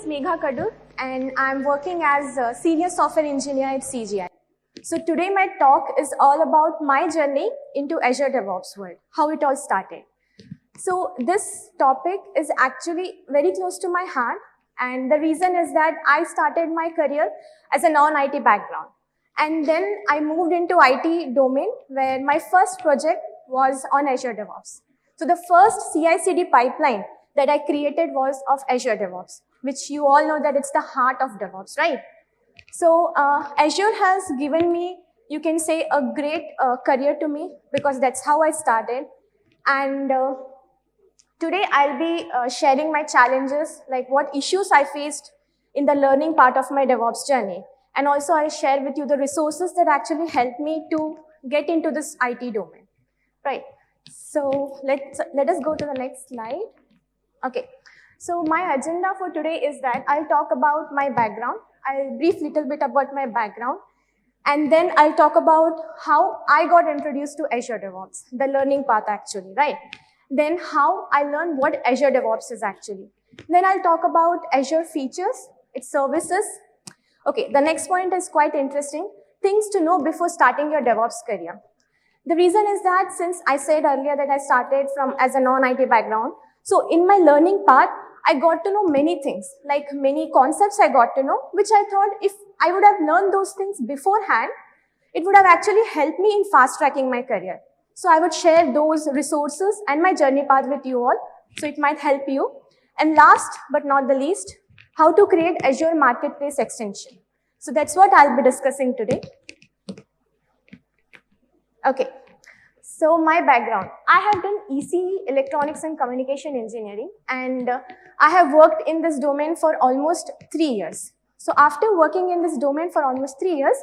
is Megha Kadur, and I'm working as a senior software engineer at CGI. So today my talk is all about my journey into Azure DevOps world, how it all started. So this topic is actually very close to my heart, and the reason is that I started my career as a non-IT background. And then I moved into IT domain where my first project was on Azure DevOps. So the first CI/CD pipeline that I created was of Azure DevOps, which you all know that it's the heart of DevOps, right? So Azure has given me, you can say, a great career to me because that's how I started. And today I'll be sharing my challenges, like what issues I faced in the learning part of my DevOps journey. And also I'll share with you the resources that actually helped me to get into this IT domain, right? So let us go to the next slide. Okay, so my agenda for today is that I'll talk about my background. I'll brief a little bit about my background, and then I'll talk about how I got introduced to Azure DevOps, the learning path actually, right? Then how I learned what Azure DevOps is actually. Then I'll talk about Azure features, its services. Okay, the next point is quite interesting, things to know before starting your DevOps career. The reason is that since I said earlier that I started from as a non-IT background, so in my learning path, I got to know many things, like many concepts I got to know, which I thought if I would have learned those things beforehand, it would have actually helped me in fast-tracking my career. So I would share those resources and my journey path with you all, so it might help you. And last but not the least, how to create Azure Marketplace extension. So that's what I'll be discussing today. Okay. So my background, I have done ECE, Electronics and Communication Engineering, and I have worked in this domain for almost 3 years. So after working in this domain for almost 3 years,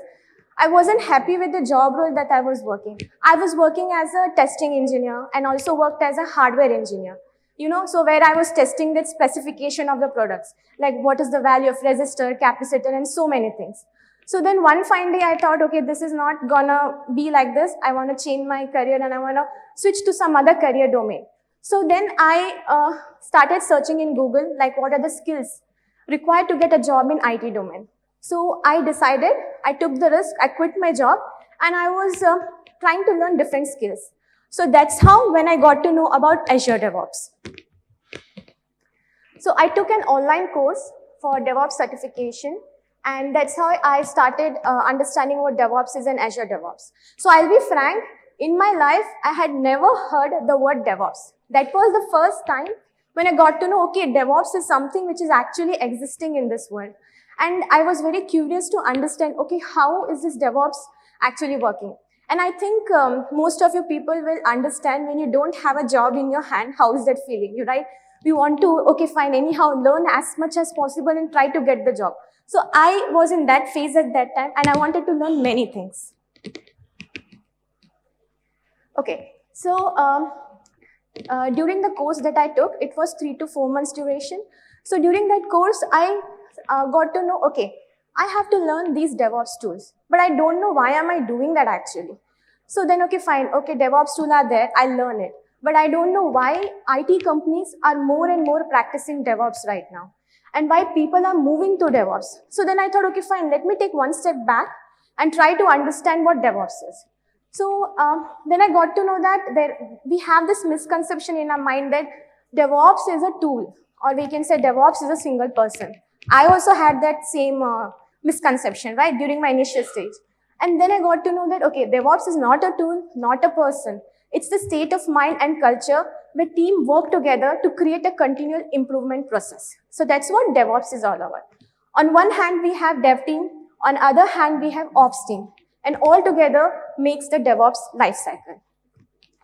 I wasn't happy with the job role that I was working. I was working as a testing engineer and also worked as a hardware engineer. You know, so where I was testing the specification of the products, like what is the value of resistor, capacitor, and so many things. So then one fine day I thought, okay, this is not gonna be like this. I want to change my career and I want to switch to some other career domain. So then I started searching in Google, like what are the skills required to get a job in IT domain. So I decided, I took the risk, I quit my job, and I was trying to learn different skills. So that's how when I got to know about Azure DevOps. So I took an online course for DevOps certification, and that's how I started understanding what DevOps is and Azure DevOps. So I'll be frank, in my life, I had never heard the word DevOps. That was the first time when I got to know, okay, DevOps is something which is actually existing in this world. And I was very curious to understand, okay, how is this DevOps actually working? And I think most of you people will understand when you don't have a job in your hand, how is that feeling, right? You want to, okay, fine, anyhow, learn as much as possible and try to get the job. So I was in that phase at that time and I wanted to learn many things. Okay, so during the course that I took, it was 3 to 4 months duration. So during that course, I got to know, okay, I have to learn these DevOps tools, but I don't know why am I doing that actually. So then, okay, fine, okay, DevOps tools are there, I'll learn it. But I don't know why IT companies are more and more practicing DevOps right now, and why people are moving to DevOps. So then I thought, okay, fine, let me take one step back and try to understand what DevOps is. So then I got to know that we have this misconception in our mind that DevOps is a tool, or we can say DevOps is a single person. I also had that same misconception, right, during my initial stage. And then I got to know that, okay, DevOps is not a tool, not a person. It's the state of mind and culture where teams work together to create a continual improvement process. So that's what DevOps is all about. On one hand, we have dev team. On the other hand, we have ops team. And all together makes the DevOps lifecycle.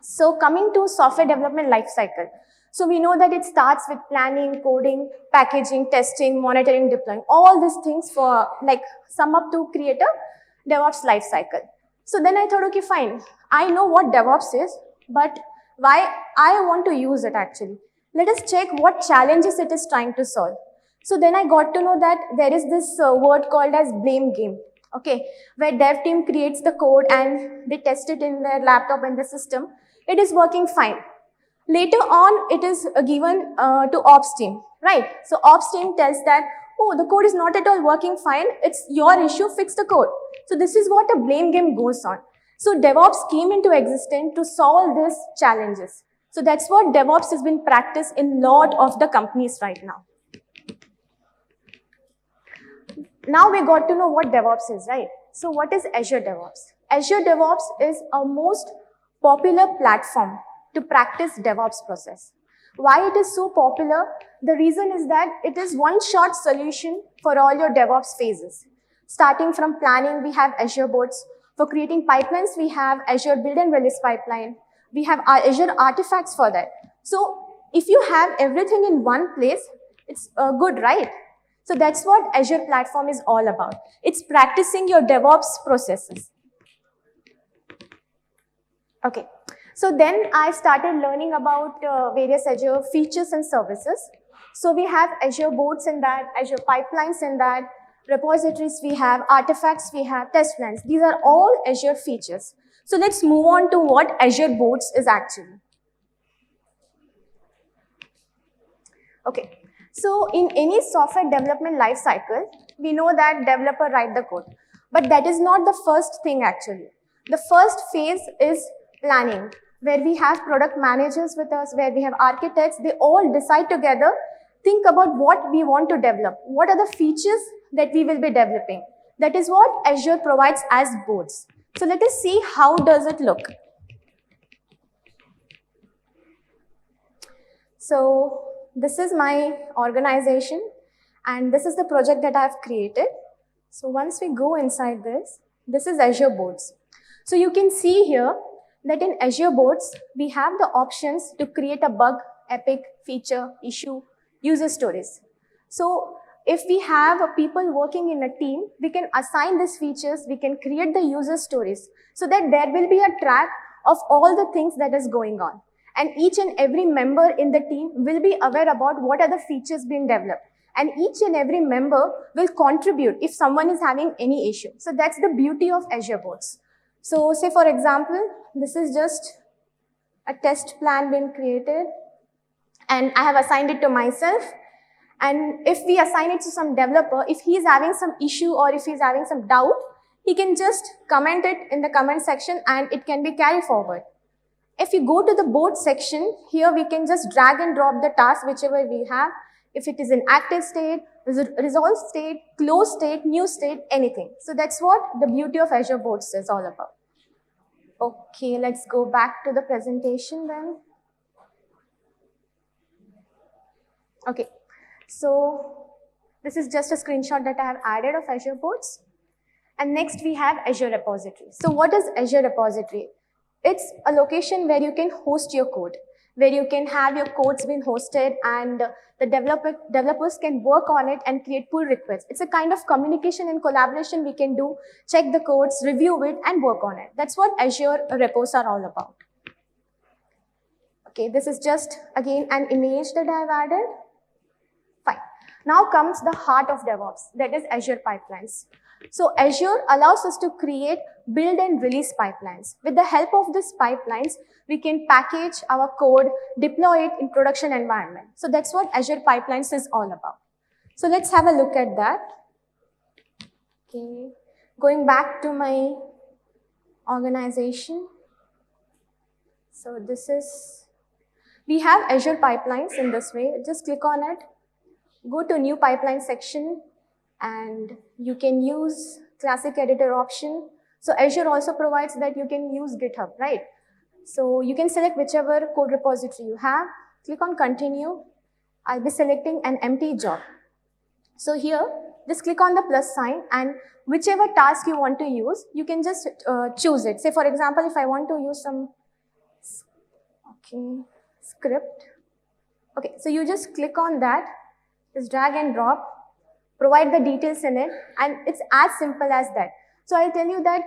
So coming to software development lifecycle. So we know that it starts with planning, coding, packaging, testing, monitoring, deploying, all these things for like sum up to create a DevOps lifecycle. So then I thought, okay, fine. I know what DevOps is, but why I want to use it actually. Let us check what challenges it is trying to solve. So then I got to know that there is this word called as blame game. Okay, where dev team creates the code and they test it in their laptop and the system. It is working fine. Later on, it is given to ops team, right? So ops team tells that, oh, the code is not at all working fine. It's your issue, fix the code. So this is what a blame game goes on. So DevOps came into existence to solve these challenges. So that's what DevOps has been practiced in a lot of the companies right now. Now we got to know what DevOps is, right? So what is Azure DevOps? Azure DevOps is a most popular platform to practice DevOps process. Why it is so popular? The reason is that it is one short solution for all your DevOps phases. Starting from planning, we have Azure boards. For creating pipelines, we have Azure build and release pipeline. We have Azure artifacts for that. So if you have everything in one place, it's good, right? So that's what Azure platform is all about. It's practicing your DevOps processes. Okay. So then I started learning about various Azure features and services. So we have Azure boards in that, Azure pipelines in that, repositories we have, artifacts we have, test plans. These are all Azure features. So let's move on to what Azure boards is actually. Okay. So in any software development life cycle, we know that developer write the code. But that is not the first thing actually. The first phase is planning, where we have product managers with us, where we have architects. They all decide together, think about what we want to develop. What are the features that we will be developing? That is what Azure provides as boards. So let us see how does it look. So this is my organization and this is the project that I've created. So once we go inside this is Azure boards. So you can see here that in Azure boards, we have the options to create a bug, epic, feature, issue, user stories. So if we have people working in a team, we can assign these features, we can create the user stories so that there will be a track of all the things that is going on. And each and every member in the team will be aware about what are the features being developed. And each and every member will contribute if someone is having any issue. So that's the beauty of Azure boards. So say for example, this is just a test plan being created and I have assigned it to myself. And if we assign it to some developer, if he is having some issue or if he is having some doubt, he can just comment it in the comment section and it can be carried forward. If you go to the board section, here we can just drag and drop the task whichever we have. If it is in active state, resolved state, closed state, new state, anything. So that's what the beauty of Azure boards is all about. Okay, let's go back to the presentation then. Okay, so this is just a screenshot that I have added of Azure boards. And next we have Azure repository. So what is Azure repository? It's a location where you can host your code, where you can have your codes being hosted and the developers can work on it and create pull requests. It's a kind of communication and collaboration we can do, check the codes, review it and work on it. That's what Azure repos are all about. Okay, this is just again an image that I have added. Fine. Now comes the heart of DevOps, that is Azure pipelines. So Azure allows us to create build and release pipelines. With the help of these pipelines, we can package our code, deploy it in production environment. So that's what Azure pipelines is all about. So let's have a look at that. Okay. Going back to my organization. So this is, we have Azure pipelines in this way. Just click on it, go to new pipeline section, and you can use classic editor option. So Azure also provides that you can use GitHub, right? So you can select whichever code repository you have, click on continue. I'll be selecting an empty job. So here, just click on the plus sign and whichever task you want to use, you can just choose it. Say for example, if I want to use some script. Okay, so you just click on that, just drag and drop, provide the details in it, and it's as simple as that. So I'll tell you that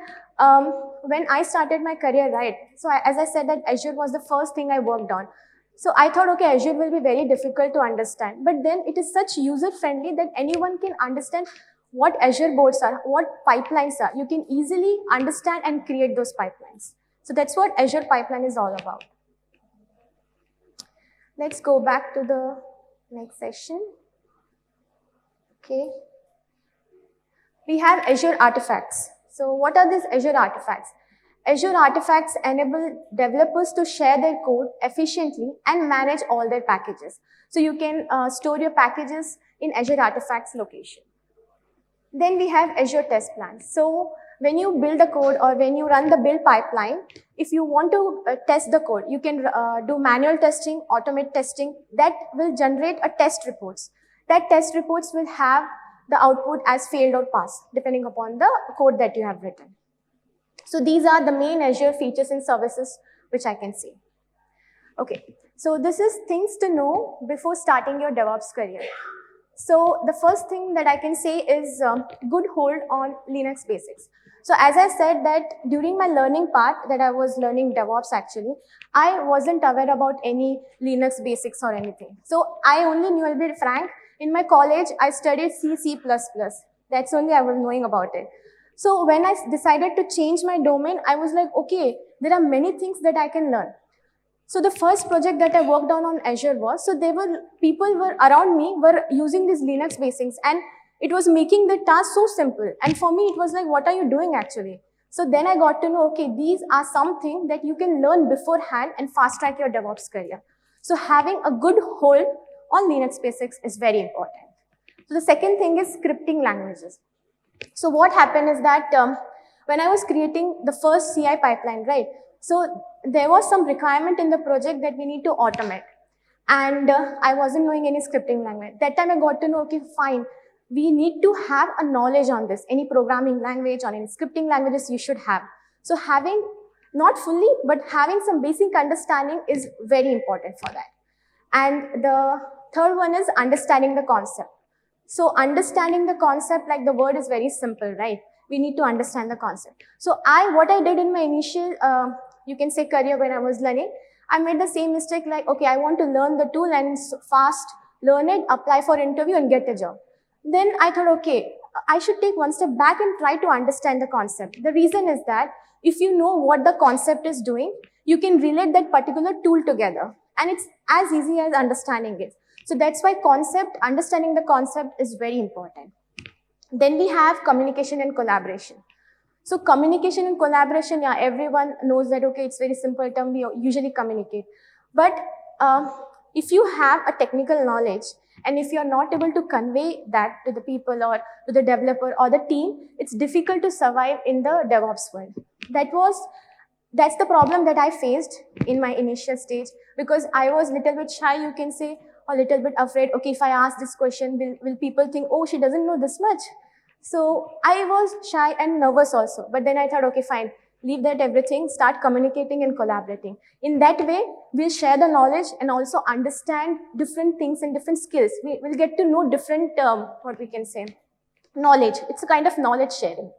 when I started my career, right, so as I said that Azure was the first thing I worked on. So I thought, okay, Azure will be very difficult to understand, but then it is such user-friendly that anyone can understand what Azure boards are, what pipelines are. You can easily understand and create those pipelines. So that's what Azure pipeline is all about. Let's go back to the next session. Okay. We have Azure artifacts. So what are these Azure artifacts? Azure artifacts enable developers to share their code efficiently and manage all their packages. So you can store your packages in Azure artifacts location. Then we have Azure test plans. So when you build a code or when you run the build pipeline, if you want to test the code, you can do manual testing, automate testing, that will generate a test reports. That test reports will have the output as failed or passed, depending upon the code that you have written. So these are the main Azure features and services which I can see. Okay, so this is things to know before starting your DevOps career. So the first thing that I can say is good hold on Linux basics. So as I said that during my learning part that I was learning DevOps actually, I wasn't aware about any Linux basics or anything. So I only knew, I'll be frank, in my college I studied C++. That's only I was knowing about it. So when I decided to change my domain, I was like, okay, there are many things that I can learn. So the first project that I worked on Azure was, so people were around me were using these Linux basics and it was making the task so simple. And for me, it was like, what are you doing actually? So then I got to know, okay, these are something that you can learn beforehand and fast track your DevOps career. So having a good hold on Linux basics is very important. So the second thing is scripting languages. So what happened is that when I was creating the first CI pipeline, right? So there was some requirement in the project that we need to automate. And I wasn't knowing any scripting language. That time I got to know, okay, fine. We need to have a knowledge on this. Any programming language or any scripting languages you should have. So having, not fully, but having some basic understanding is very important for that. And the third one is understanding the concept. So understanding the concept, like the word is very simple, right? We need to understand the concept. So what I did in my initial, you can say career when I was learning, I made the same mistake like, okay, I want to learn the tool and fast learn it, apply for interview and get a job. Then I thought, okay, I should take one step back and try to understand the concept. The reason is that if you know what the concept is doing, you can relate that particular tool together. And it's as easy as understanding it. So that's why understanding the concept is very important. Then we have communication and collaboration. So communication and collaboration, yeah, everyone knows that, okay, it's very simple term, we usually communicate. But if you have a technical knowledge and if you're not able to convey that to the people or to the developer or the team, it's difficult to survive in the DevOps world. That's the problem that I faced in my initial stage because I was a little bit shy, you can say, or a little bit afraid, okay, if I ask this question, will people think, oh, she doesn't know this much? So I was shy and nervous also, but then I thought, okay, fine, leave that everything, start communicating and collaborating. In that way, we'll share the knowledge and also understand different things and different skills. We'll get to know different, what we can say, knowledge. It's a kind of knowledge sharing.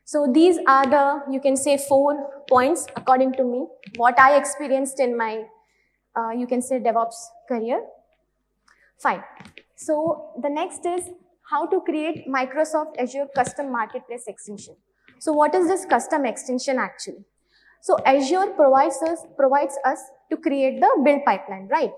So these are the, you can say, 4 points according to me, what I experienced in my, you can say, DevOps career. Fine. So the next is how to create Microsoft Azure Custom Marketplace extension. So what is this custom extension actually? So Azure provides us to create the build pipeline, right?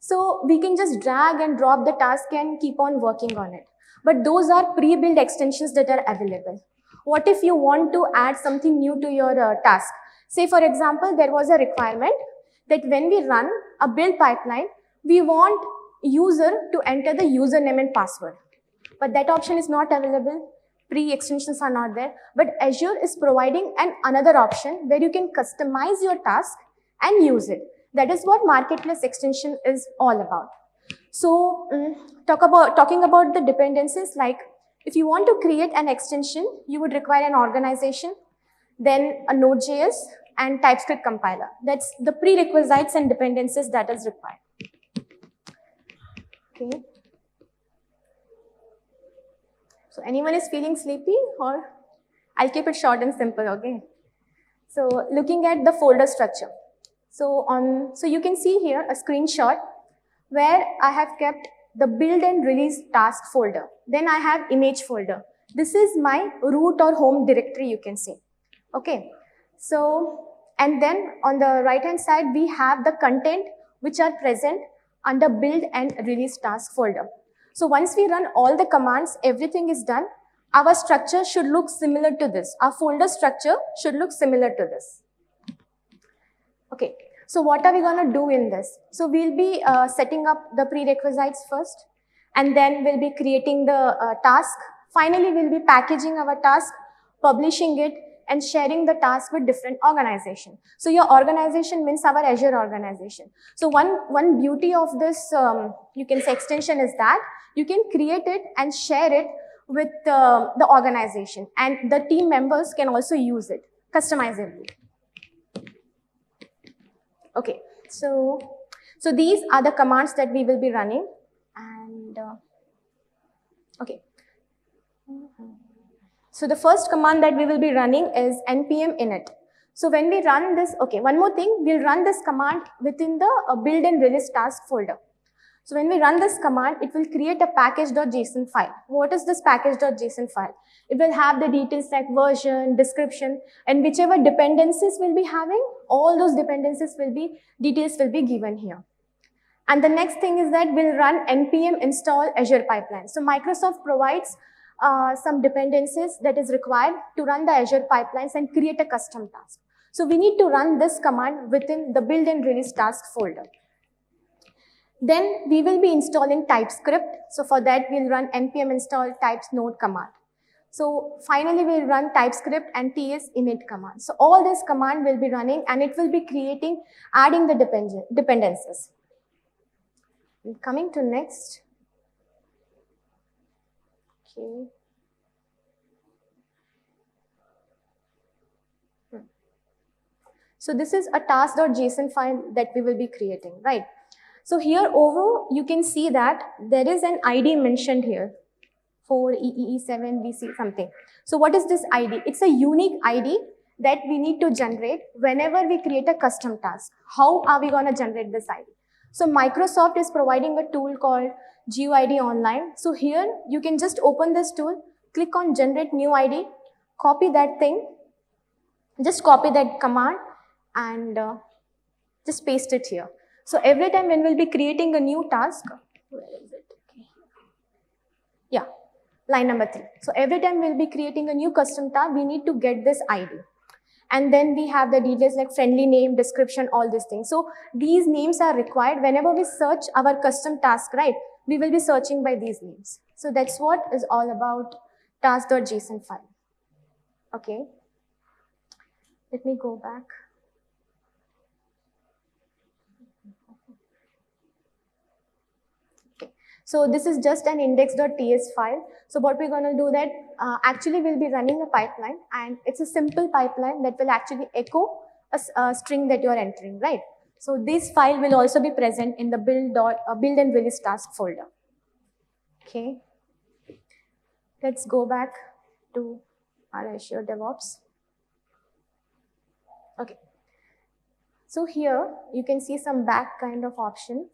So we can just drag and drop the task and keep on working on it. But those are pre-built extensions that are available. What if you want to add something new to your task? Say for example, there was a requirement that when we run a build pipeline, we want user to enter the username and password. But that option is not available. Pre-extensions are not there. But Azure is providing another option where you can customize your task and use it. That is what Marketplace extension is all about. So talking about the dependencies, like if you want to create an extension, you would require an organization, then a Node.js and TypeScript compiler. That's the prerequisites and dependencies that is required. Okay. So anyone is feeling sleepy, or I'll keep it short and simple, okay? So looking at the folder structure. So you can see here a screenshot where I have kept the build and release task folder. Then I have image folder. This is my root or home directory, you can say. Okay. So, and then on the right hand side, we have the content which are present under build and release task folder. So once we run all the commands, everything is done. Our structure should look similar to this. Our folder structure should look similar to this. Okay, so what are we going to do in this? So we'll be setting up the prerequisites first, and then we'll be creating the task. Finally, we'll be packaging our task, publishing it, and sharing the task with different organizations. So your organization means our Azure organization. So one beauty of this, you can say, extension is that you can create it and share it with the organization, and the team members can also use it customizably. Okay, so these are the commands that we will be running, and okay. So the first command that we will be running is npm init. So when we run this, okay, one more thing, we'll run this command within the build and release task folder. So when we run this command, it will create a package.json file. What is this package.json file? It will have the details like version, description, and whichever dependencies we'll be having, all those dependencies details will be given here. And the next thing is that we'll run npm install Azure pipeline. So Microsoft provides some dependencies that is required to run the Azure pipelines and create a custom task. So we need to run this command within the build and release task folder. Then we will be installing TypeScript. So for that, we'll run npm install types node command. So finally, we'll run TypeScript and ts init command. So all this command will be running, and it will be adding the dependencies. Coming to next. Okay. So this is a task.json file that we will be creating, right? So here over, you can see that there is an ID mentioned here, 4EE7BC something. So what is this ID? It's a unique ID that we need to generate whenever we create a custom task. How are we going to generate this ID? So Microsoft is providing a tool called GUID Online. So here you can just open this tool, click on generate new ID, copy that thing, just copy that command and just paste it here. So every time when we'll be creating a new task, where is it? Okay. Yeah, line number 3. So every time we'll be creating a new custom task, we need to get this ID. And then we have the details like friendly name, description, all these things. So these names are required whenever we search our custom task, right? We will be searching by these names. So that's what is all about task.json file. Okay. Let me go back. So this is just an index.ts file. So what we're going to do that, actually we'll be running a pipeline, and it's a simple pipeline that will actually echo a string that you're entering, right? So this file will also be present in the build and release task folder. Okay. Let's go back to our Azure DevOps. Okay. So here you can see some back kind of option.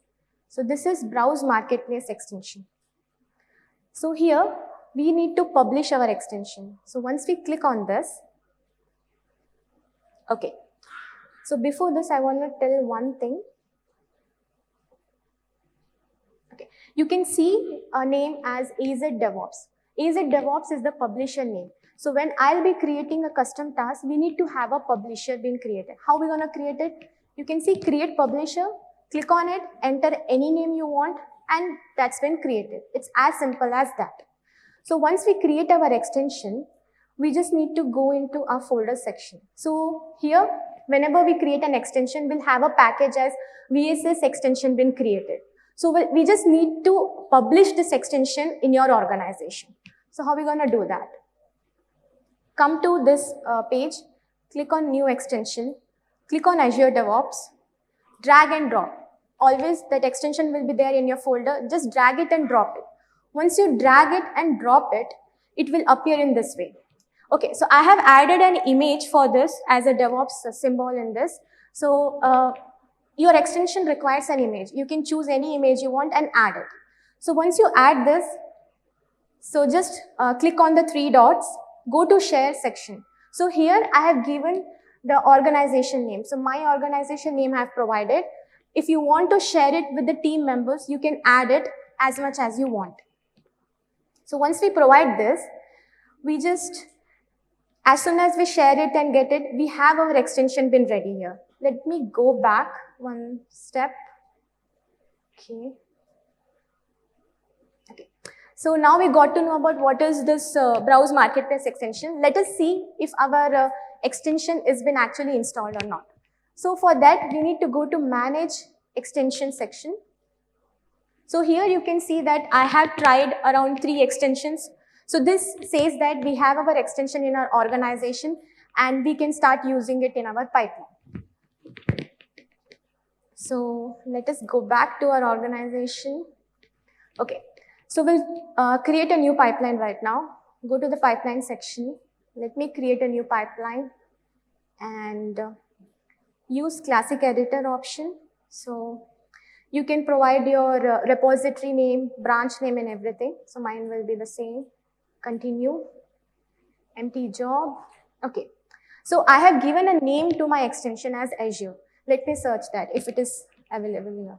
So this is browse marketplace extension. So here we need to publish our extension. So once we click on this, okay. So before this, I want to tell one thing. Okay, you can see a name as Azure DevOps. Azure DevOps is the publisher name. So when I'll be creating a custom task, we need to have a publisher being created. How are we going to create it? You can see create publisher. Click on it, enter any name you want, and that's been created. It's as simple as that. So once we create our extension, we just need to go into our folder section. So here, whenever we create an extension, we'll have a package as VSS extension been created. So we just need to publish this extension in your organization. So how are we going to do that? Come to this page, click on new extension, click on Azure DevOps, drag and drop. Always that extension will be there in your folder. Just drag it and drop it. Once you drag it and drop it, it will appear in this way. Okay, so I have added an image for this as a DevOps symbol in this. So your extension requires an image. You can choose any image you want and add it. So once you add this, so just click on the 3 dots, go to share section. So here I have given the organization name. So my organization name I have provided. If you want to share it with the team members, you can add it as much as you want. So once we provide this, we just, as soon as we share it and get it, we have our extension bin ready here. Let me go back one step. Okay. So now we got to know about what is this Browse Marketplace extension. Let us see if our extension has been actually installed or not. So for that, we need to go to Manage Extension section. So here you can see that I have tried around 3 extensions. So this says that we have our extension in our organization and we can start using it in our pipeline. So let us go back to our organization. Okay. So we'll create a new pipeline right now. Go to the pipeline section. Let me create a new pipeline and use classic editor option. So you can provide your repository name, branch name and everything. So mine will be the same. Continue. Empty job. Okay. So I have given a name to my extension as Azure. Let me search that if it is available here.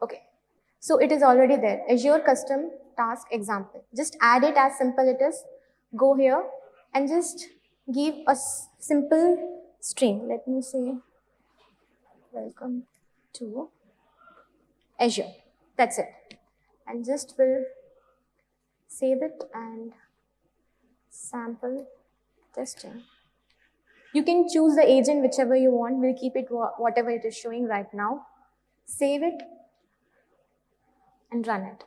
Okay. So it is already there, Azure custom task example. Just add it as simple it is. Go here and just give a simple string. Let me say, welcome to Azure. That's it. And just will save it and sample testing. You can choose the agent whichever you want. We'll keep it whatever it is showing right now. Save it and run it.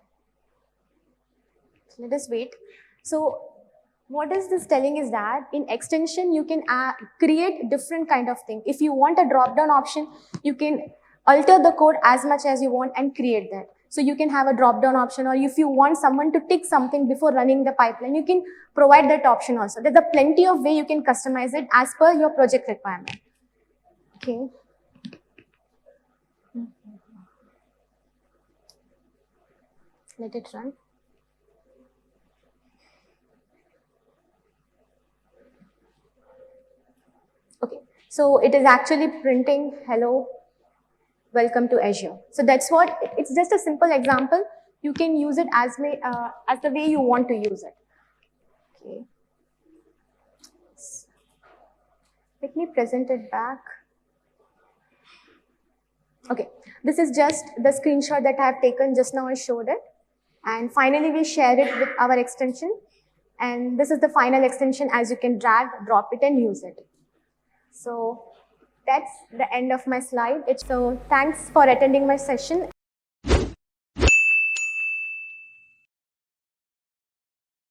So let us wait. So what is this telling is that in extension, you can create different kind of thing. If you want a drop-down option, you can alter the code as much as you want and create that. So you can have a drop-down option, or if you want someone to tick something before running the pipeline, you can provide that option also. There's a plenty of way you can customize it as per your project requirement. Okay. Let it run. Okay, so it is actually printing hello, welcome to Azure. So that's what, it's just a simple example. You can use it as the way you want to use it. Okay. Let me present it back. Okay, this is just the screenshot that I have taken just now. I showed it. And finally, we share it with our extension. And this is the final extension, as you can drag, drop it, and use it. So that's the end of my slide. So thanks for attending my session.